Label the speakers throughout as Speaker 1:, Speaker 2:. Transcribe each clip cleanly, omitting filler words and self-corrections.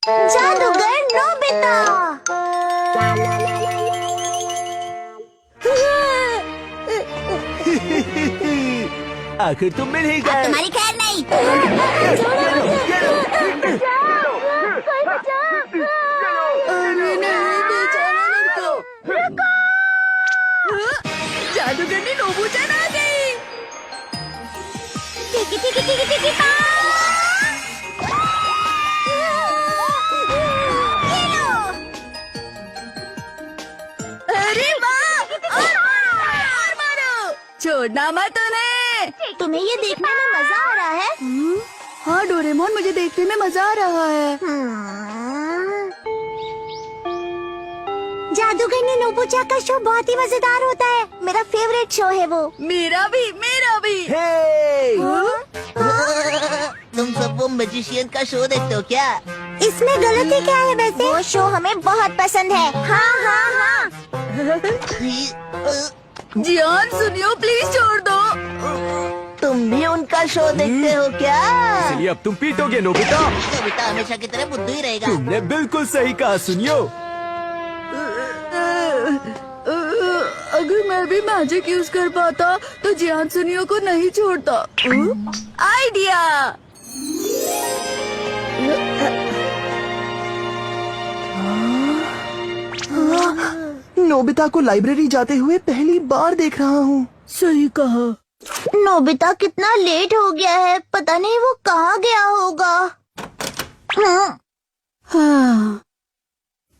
Speaker 1: जादूगर नोबिता।
Speaker 2: आखिर तुम मिल ही गए।
Speaker 1: तुम्हारी खैर नहीं।
Speaker 3: अरे नहीं, बेचारा लड़का। जादूगर ने नोबुचान आ गई।
Speaker 1: टिकी टिकी टिकी टिकी
Speaker 3: अरे वाह! और मारो। छोड़ना मत उन्हें।
Speaker 1: तुम्हें ये देखने में मजा आ रहा है?
Speaker 3: हाँ डोरेमोन, मुझे देखने में मजा आ रहा है।
Speaker 1: जादूगर ने नोबुचा का शो बहुत ही मजेदार होता है। मेरा फेवरेट शो है वो।
Speaker 3: मेरा भी, मेरा भी।
Speaker 2: हे!
Speaker 4: तुम सब वो मैजिशियन का शो देखते हो क्या?
Speaker 1: इसमें गलती क्या है वैसे? वो शो हमें बहुत पसंद है। हाँ हाँ हाँ।
Speaker 3: जियान सुनियो, प्लीज छोड़ दो।
Speaker 4: तुम भी उनका शो देखते हो क्या?
Speaker 2: चलिए अब तुम पीटोगे नोबिता।
Speaker 4: नोबिता हमेशा की तरह बुद्धू ही रहेगा।
Speaker 2: तुमने बिल्कुल सही कहा, सुनियो।
Speaker 3: अगर मैं भी मैजिक यूज कर पाता तो जियान सुनियो को नहीं छोड़ता। आइडिया।
Speaker 5: नोबिता को लाइब्रेरी जाते हुए पहली बार देख रहा हूँ।
Speaker 3: सही कहा।
Speaker 1: नोबिता कितना लेट हो गया है, पता नहीं वो कहाँ गया होगा।
Speaker 3: हाँ,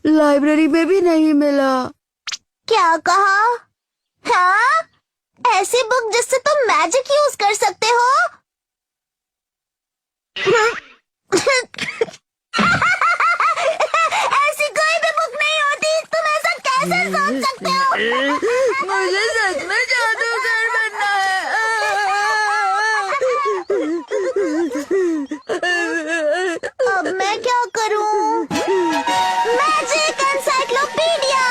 Speaker 3: लाइब्रेरी में भी नहीं मिला।
Speaker 1: क्या कहा? हाँ? ऐसी बुक जिससे तुम मैजिक यूज कर सकते हो? ऐसी कोई भी बुक नहीं होती। तुम ऐसा कैसे सोच सकते हो?
Speaker 3: मुझे सच में जादूगर बनना है।
Speaker 1: अब मैं क्या करूं? Magic encyclopedia.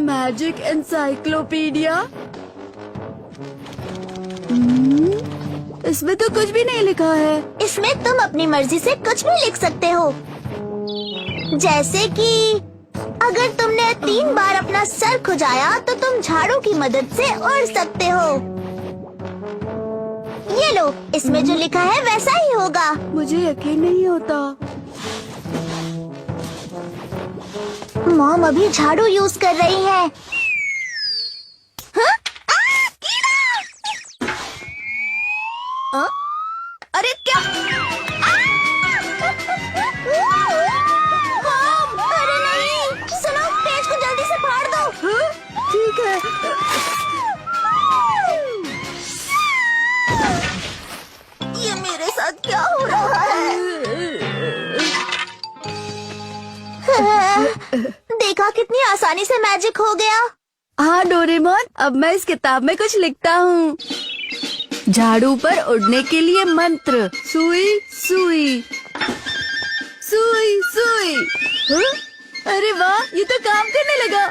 Speaker 3: Magic encyclopedia. इसमें तो कुछ भी नहीं लिखा है।
Speaker 1: इसमें तुम अपनी मर्जी से कुछ भी लिख सकते हो। जैसे कि अगर तुमने 3 बार अपना सर खुजाया तो तुम झाड़ू की मदद से उड़ सकते हो। ये लो, इसमें जो लिखा है वैसा ही होगा।
Speaker 3: मुझे यकीन नहीं होता।
Speaker 1: मॉम अभी झाड़ू यूज कर रही है। हाँ? कीड़ा!
Speaker 3: अरे क्या?
Speaker 1: मॉम, अरे नहीं! सुनो, पेज को जल्दी से फाड़ दो।
Speaker 3: ठीक है।
Speaker 1: ये मेरे साथ क्या हो रहा है? देखा कितनी आसानी से मैजिक हो गया।
Speaker 3: हाँ डोरेमोन, अब मैं इस किताब में कुछ लिखता हूँ। झाड़ू पर उड़ने के लिए मंत्र। सुई सुई सुई सुई। हाँ? अरे वाह, ये तो काम करने लगा।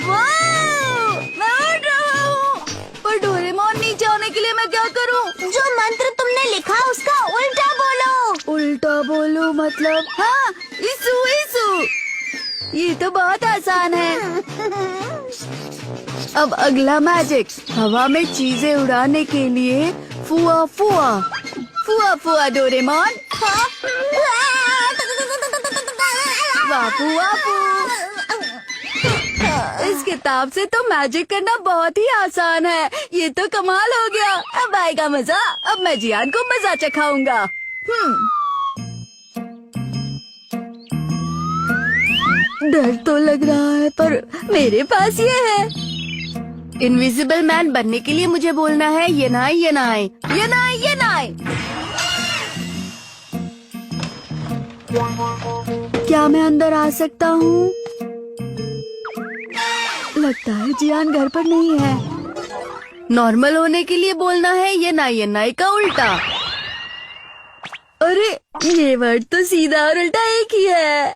Speaker 3: वाह, मैं उड़ रहा हूँ। पर डोरेमोन, नीचे आने के लिए मैं क्या करूँ?
Speaker 1: जो मंत्र तुमने लिखा उसका उल्टा बोलो।
Speaker 3: उल्टा बोलो मतलब? हाँ, इसु इसु। ये तो बहुत आसान है। अब अगला मैजिक, हवा में चीजें उड़ाने के लिए फुआ फुआ। फुआ फुआ डोरेमोन। वापू वापू। इस किताब से तो मैजिक करना बहुत ही आसान है। ये तो कमाल हो गया। अब आएगा मजा। अब मैं जियान को मजा चखाऊंगा। डर तो लग रहा है, पर मेरे पास ये है। इनविजिबल मैन बनने के लिए मुझे बोलना है येनाई येनाई येनाई येनाई। क्या मैं अंदर आ सकता हूँ? लगता है जियान घर पर नहीं है। नॉर्मल होने के लिए बोलना है येनाई येनाई का उल्टा। अरे ये वर्ड तो सीधा और उल्टा एक ही है।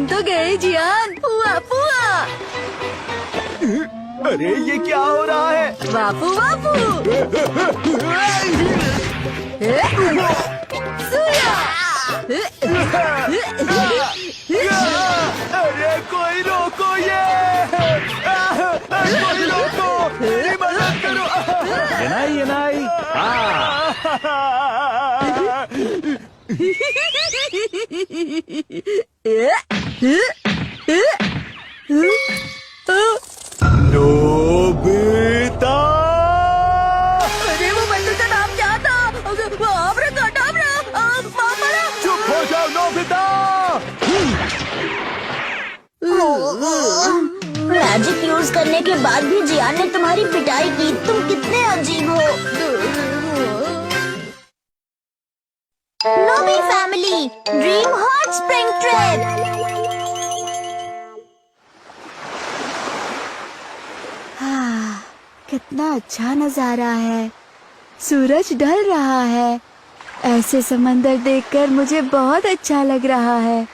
Speaker 3: हम तो गए जियान। हुआ पुआ।
Speaker 2: अरे ये क्या हो रहा है?
Speaker 3: बापू बापू। सुया।
Speaker 2: अरे कोई रोको ये! कोई रोको! मेरी मदद करो! ये नहीं नोबिता!
Speaker 3: अरे वो बंदर का नाम क्या था? अब्राकडाब्रा।
Speaker 2: चुप हो जाओ नोबिता!
Speaker 1: मैजिक यूज करने के बाद भी जियान ने तुम्हारी पिटाई की। तुम कितने अजीब हो। Nobi family dream hot spring trip.
Speaker 3: कितना अच्छा नजारा है। सूरज ढल रहा है। ऐसे समंदर देखकर मुझे बहुत अच्छा लग रहा है।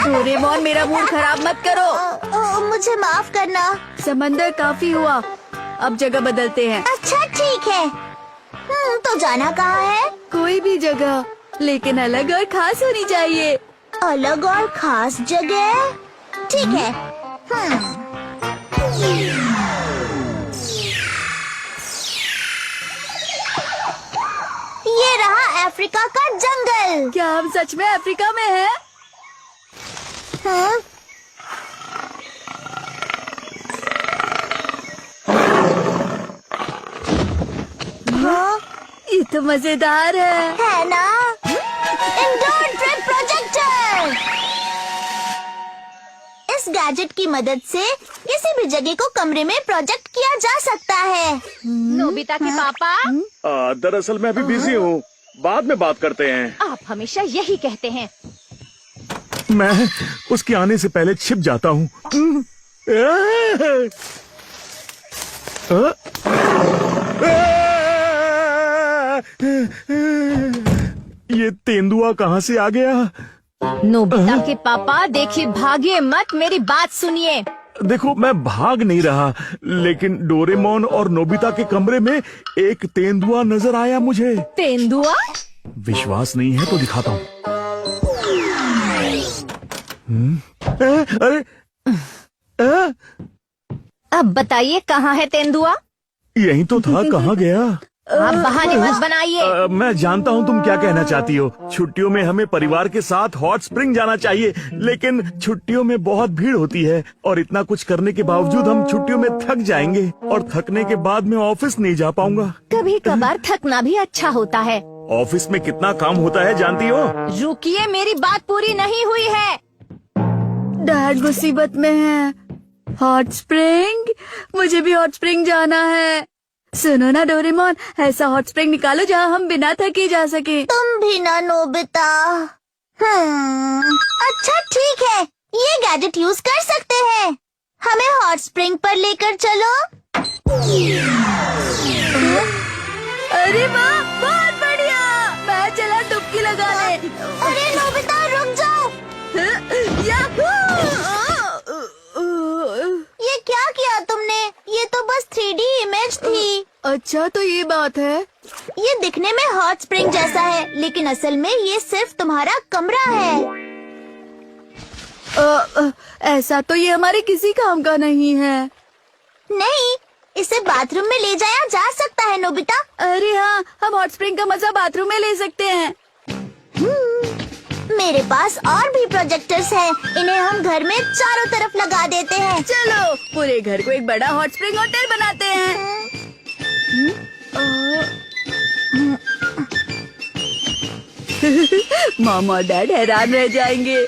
Speaker 3: डोरेमोन, मेरा मूड खराब मत करो।
Speaker 1: मुझे माफ करना।
Speaker 3: समंदर काफी हुआ, अब जगह बदलते हैं।
Speaker 1: अच्छा ठीक है। तो जाना कहाँ है?
Speaker 3: कोई भी जगह, लेकिन अलग और खास होनी चाहिए।
Speaker 1: अलग और खास जगह? ठीक है। ये रहा अफ्रीका का जंगल।
Speaker 3: क्या हम सच में अफ्रीका में हैं?
Speaker 1: हाँ? हाँ?
Speaker 3: ये तो मजेदार है
Speaker 1: ना? Indoor trip projector. इस गैजेट की मदद से किसी भी जगह को कमरे में प्रोजेक्ट किया जा सकता है।
Speaker 6: नोबिता के पापा,
Speaker 2: दरअसल मैं अभी बिजी हूँ, बाद में बात करते हैं।
Speaker 6: आप हमेशा यही कहते हैं।
Speaker 2: मैं उसके आने से पहले छिप जाता हूँ। ये तेंदुआ कहाँ से आ गया?
Speaker 6: नोबिता के पापा, देखिए भागिए मत, मेरी बात सुनिए।
Speaker 2: देखो मैं भाग नहीं रहा, लेकिन डोरेमोन और नोबिता के कमरे में एक तेंदुआ नजर आया मुझे।
Speaker 6: तेंदुआ?
Speaker 2: विश्वास नहीं है तो दिखाता हूँ। अरे
Speaker 6: अब बताइए कहाँ है तेंदुआ?
Speaker 2: यही तो था, कहाँ गया?
Speaker 6: आप बहाने मत बनाइए।
Speaker 2: मैं जानता हूँ तुम क्या कहना चाहती हो। छुट्टियों में हमें परिवार के साथ हॉट स्प्रिंग जाना चाहिए, लेकिन छुट्टियों में बहुत भीड़ होती है और इतना कुछ करने के बावजूद हम छुट्टियों में थक जाएंगे और थकने के बाद मैं ऑफिस नहीं जा पाऊंगा।
Speaker 6: कभी कभार थकना भी अच्छा होता है।
Speaker 2: ऑफिस में कितना काम होता है जानती हो?
Speaker 6: रुकिए, मेरी बात पूरी नहीं हुई है।
Speaker 3: डैड मुसीबत में है। हॉट स्प्रिंग, मुझे भी हॉट स्प्रिंग जाना है। सुनो ना डोरेमोन, ऐसा हॉट स्प्रिंग निकालो जहाँ हम बिना थके जा सके।
Speaker 1: तुम भी ना नोबिता। अच्छा ठीक है, ये गैजेट यूज कर सकते हैं। हमें हॉट स्प्रिंग पर लेकर चलो।
Speaker 3: अरे वाह, बहुत बढ़िया। मैं चला डुबकी लगाने।
Speaker 1: अरे नोबिता रुक जाओ।
Speaker 3: याहू!
Speaker 1: ये क्या किया तुमने? ये तो बस 3D इमेज थी।
Speaker 3: अच्छा तो ये बात है।
Speaker 1: ये दिखने में हॉट स्प्रिंग जैसा है, लेकिन असल में ये सिर्फ तुम्हारा कमरा है।
Speaker 3: ऐसा तो ये हमारे किसी काम का नहीं है।
Speaker 1: नहीं, इसे बाथरूम में ले जाया जा सकता है नोबिता।
Speaker 3: अरे हाँ, हम हॉट स्प्रिंग का मजा बाथरूम में ले सकते हैं।
Speaker 1: मेरे पास और भी प्रोजेक्टर्स हैं। इन्हें हम घर में चारों तरफ लगा देते हैं।
Speaker 3: चलो पूरे घर को एक बड़ा हॉट स्प्रिंग होटल बनाते हैं। मामा और डैड हैरान रह जाएंगे।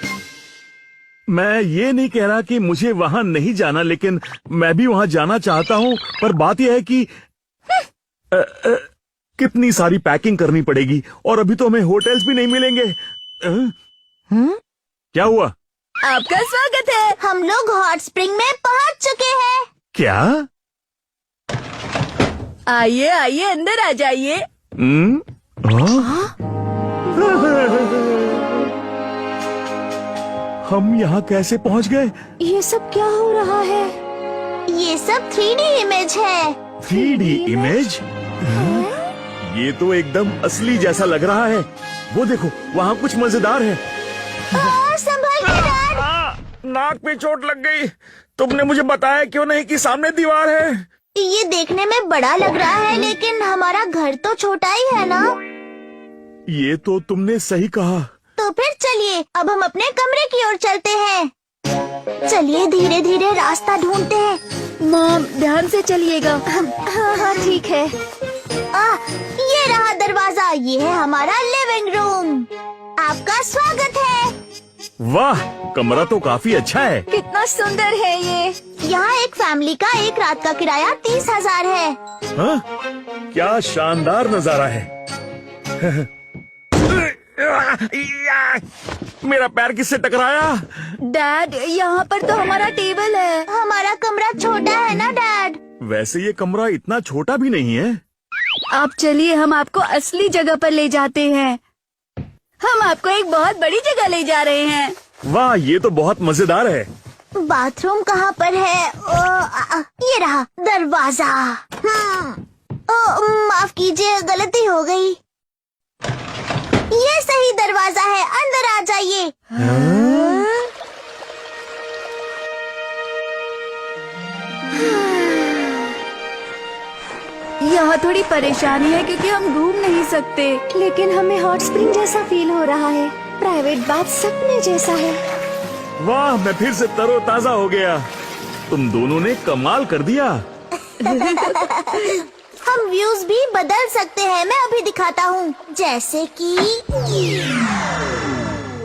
Speaker 2: मैं ये नहीं कह रहा कि मुझे वहाँ नहीं जाना, लेकिन मैं भी वहाँ जाना चाहता हूँ। पर बात यह है कि कितनी सारी पैकिंग करनी पड़ेगी और अभी तो हमें होटल्स भी नहीं मिलेंगे। क्या हुआ?
Speaker 3: आपका स्वागत है।
Speaker 1: हम लोग हॉट स्प्रिंग में पहुँच चुके हैं।
Speaker 2: क्या?
Speaker 3: आइए आइए, अंदर आ जाइए।
Speaker 2: हम यहाँ कैसे पहुँच गए?
Speaker 6: ये सब क्या हो रहा है?
Speaker 1: ये सब 3D इमेज है।
Speaker 2: 3D image? ये तो एकदम असली जैसा लग रहा है। वो देखो, वहाँ कुछ मजेदार है।
Speaker 1: संभल के डैड।
Speaker 2: नाक पे चोट लग गई। तुमने मुझे बताया क्यों नहीं कि सामने दीवार है?
Speaker 1: ये देखने में बड़ा लग रहा है, लेकिन हमारा घर तो छोटा ही है ना।
Speaker 2: ये तो तुमने सही कहा।
Speaker 1: तो फिर चलिए अब हम अपने कमरे की ओर चलते हैं। चलिए धीरे धीरे रास्ता ढूंढते हैं।
Speaker 3: मॉम ध्यान से चलिएगा।
Speaker 1: हाँ हाँ ठीक है। ये रहा दरवाजा। ये है हमारा लिविंग रूम। आपका स्वागत है।
Speaker 2: वाह, कमरा तो काफी अच्छा है।
Speaker 6: कितना सुंदर है ये।
Speaker 1: यहाँ एक फैमिली का एक रात का किराया 30,000 है।
Speaker 2: हाँ? क्या शानदार नजारा है। मेरा पैर किससे टकराया?
Speaker 3: डैड, यहाँ पर तो हमारा टेबल है।
Speaker 1: हमारा कमरा छोटा है ना डैड।
Speaker 2: वैसे ये कमरा इतना छोटा भी नहीं है।
Speaker 3: आप चलिए, हम आपको असली जगह पर ले जाते हैं। हम आपको एक बहुत बड़ी जगह ले जा रहे हैं।
Speaker 2: वाह, ये तो बहुत मजेदार है।
Speaker 1: बाथरूम कहाँ पर है? ये रहा दरवाजा। माफ कीजिए, गलती हो गई। ये सही दरवाजा है, अंदर आ जाइए।
Speaker 3: यहाँ थोड़ी परेशानी है क्योंकि हम घूम नहीं सकते।
Speaker 6: लेकिन हमें हॉट स्प्रिंग जैसा फील हो रहा है। प्राइवेट बाथ सपने जैसा है।
Speaker 2: वाह, मैं फिर से तरोताजा हो गया। तुम दोनों ने कमाल कर दिया।
Speaker 1: हम व्यूज भी बदल सकते हैं। मैं अभी दिखाता हूँ। जैसे कि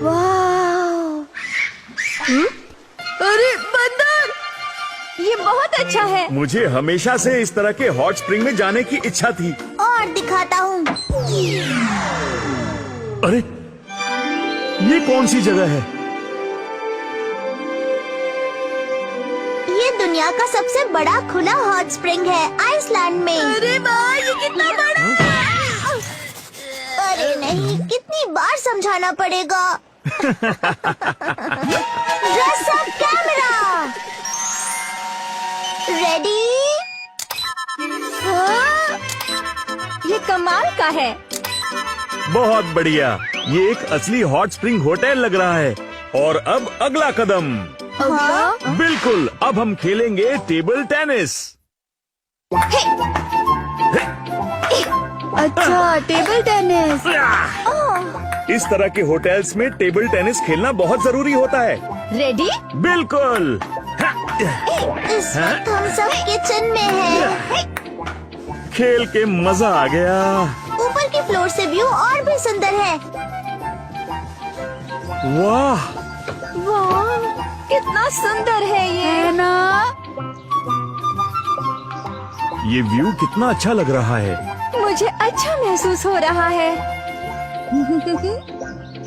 Speaker 3: वाह! अरे बंदर!
Speaker 6: ये बहुत अच्छा है।
Speaker 2: मुझे हमेशा से इस तरह के हॉट स्प्रिंग में जाने की इच्छा थी।
Speaker 1: और दिखाता हूँ।
Speaker 2: अरे, ये कौन सी जगह है?
Speaker 1: ये दुनिया का सबसे बड़ा खुला हॉट स्प्रिंग है, आइसलैंड में।
Speaker 3: अरे माँ, ये कितना बड़ा है!
Speaker 1: अरे नहीं, कितनी बार समझाना पड़ेगा। Dress up camera. रेडी?
Speaker 6: ये कमाल का है।
Speaker 2: बहुत बढ़िया। ये एक असली हॉट स्प्रिंग होटल लग रहा है। और अब अगला कदम।
Speaker 1: हाँ?
Speaker 2: बिल्कुल, अब हम खेलेंगे टेबल टेनिस।
Speaker 3: अच्छा, टेबल टेनिस।
Speaker 2: इस तरह के होटल्स में टेबल टेनिस खेलना बहुत जरूरी होता है।
Speaker 6: रेडी?
Speaker 2: बिल्कुल।
Speaker 1: इस वक्त हम सब किचन में हैं।
Speaker 2: खेल के मजा आ गया।
Speaker 1: ऊपर की फ्लोर से व्यू और भी सुंदर है।
Speaker 2: वाह,
Speaker 6: वाह, कितना सुंदर है ये।
Speaker 3: है ना?
Speaker 2: ये व्यू कितना अच्छा लग रहा है।
Speaker 6: मुझे अच्छा महसूस हो रहा है।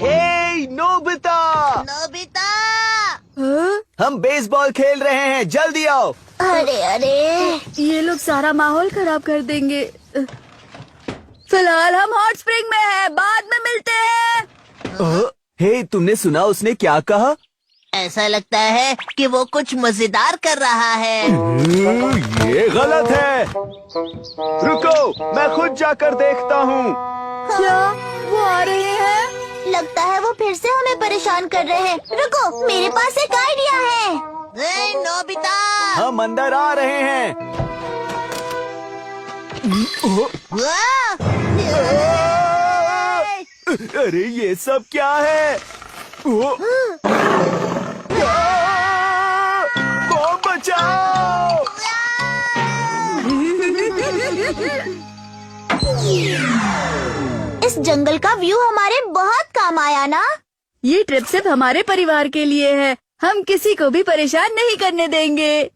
Speaker 5: हे नोबिता,
Speaker 1: नोबिता!
Speaker 3: हाँ?
Speaker 5: हम बेसबॉल खेल रहे हैं, जल्दी आओ।
Speaker 1: अरे अरे,
Speaker 3: ये लोग सारा माहौल खराब कर देंगे। फिलहाल हम हॉट स्प्रिंग में हैं, बाद में मिलते हैं।
Speaker 5: हे, तुमने सुना उसने क्या कहा?
Speaker 4: ऐसा लगता है कि वो कुछ मजेदार कर रहा है।
Speaker 5: ये गलत है। रुको, मैं खुद जाकर देखता हूँ।
Speaker 3: क्या वो आ रहे हैं?
Speaker 1: लगता है वो फिर से हमें परेशान कर रहे हैं। रुको, मेरे पास एक आइडिया है।
Speaker 4: नोबिता,
Speaker 5: हम अंदर आ रहे हैं। अरे ये सब क्या है? बॉम्ब बचाओ!
Speaker 1: इस जंगल का व्यू हमारे बहुत काम आया ना।
Speaker 3: ये ट्रिप सिर्फ हमारे परिवार के लिए है। हम किसी को भी परेशान नहीं करने देंगे।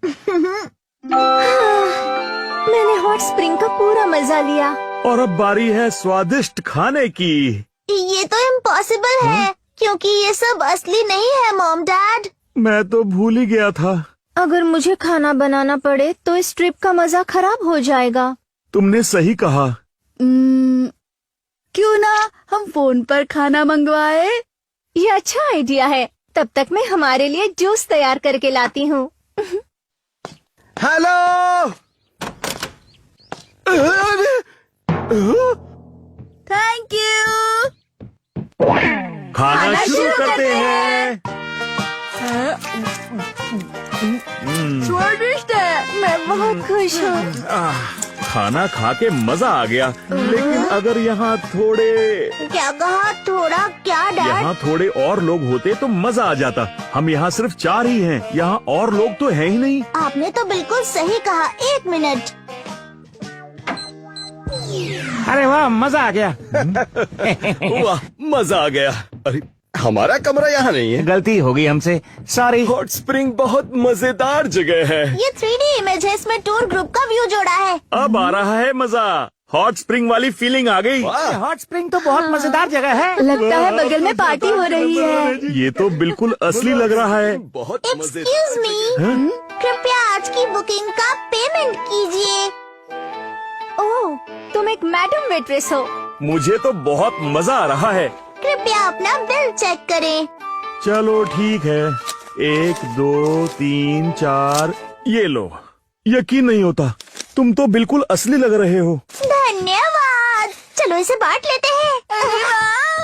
Speaker 6: मैंने हॉट स्प्रिंग का पूरा मजा लिया।
Speaker 2: और अब बारी है स्वादिष्ट खाने की।
Speaker 1: ये तो इम्पॉसिबल है, क्योंकि ये सब असली नहीं है मॉम डैड।
Speaker 2: मैं तो भूल ही गया था।
Speaker 6: अगर मुझे खाना बनाना पड़े तो इस ट्रिप का मजा खराब हो जाएगा।
Speaker 2: तुमने सही कहा।
Speaker 3: क्यों ना हम फोन पर खाना मंगवाए?
Speaker 6: ये अच्छा आइडिया है। तब तक मैं हमारे लिए जूस तैयार करके लाती हूँ।
Speaker 5: हेलो।
Speaker 3: Thank you.
Speaker 2: खाना शुरू करते हैं।
Speaker 3: स्वादिष्ट है।
Speaker 6: मैं बहुत खुश हूँ।
Speaker 2: खाना खा के मजा आ गया, लेकिन अगर यहाँ थोड़े
Speaker 1: क्या कहा? थोड़ा क्या डैड?
Speaker 2: यहाँ थोड़े और लोग होते तो मजा आ जाता। हम यहाँ सिर्फ 4 ही हैं, यहाँ और लोग तो है ही नहीं।
Speaker 1: आपने तो बिल्कुल सही कहा। 1 मिनट।
Speaker 7: अरे वाह, मजा आ गया।
Speaker 5: वाह, मजा आ गया। अरे हमारा कमरा यहाँ नहीं है।
Speaker 7: गलती हो गई हमसे, सॉरी।
Speaker 5: हॉट स्प्रिंग बहुत मजेदार जगह है।
Speaker 1: ये 3D इमेज है, इसमें टूर ग्रुप का व्यू जोड़ा है।
Speaker 2: अब आ रहा है मजा। हॉट स्प्रिंग वाली फीलिंग आ गई।
Speaker 5: वाह,
Speaker 7: हॉट स्प्रिंग तो बहुत मजेदार जगह है।
Speaker 3: लगता है बगल में पार्टी हो रही है।
Speaker 2: ये तो बिल्कुल असली लग रहा है।
Speaker 5: बहुत मजेदार।
Speaker 1: एक्सक्यूज मी, कृपया आज की बुकिंग का पेमेंट कीजिए।
Speaker 6: ओह, तुम एक मैडम वेट्रेस हो।
Speaker 2: मुझे तो बहुत मजा आ रहा है।
Speaker 1: कृपया अपना बिल चेक करें।
Speaker 2: चलो ठीक है, 1 2 3 4 ये लो। यकीन नहीं होता, तुम तो बिल्कुल असली लग रहे हो।
Speaker 1: धन्यवाद। चलो इसे बांट लेते हैं।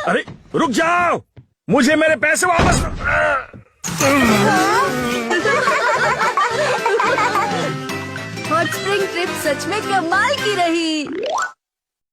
Speaker 2: अरे रुक जाओ, मुझे मेरे पैसे वापस।
Speaker 3: हॉट स्प्रिंग ट्रिप सच में कमाल की रही।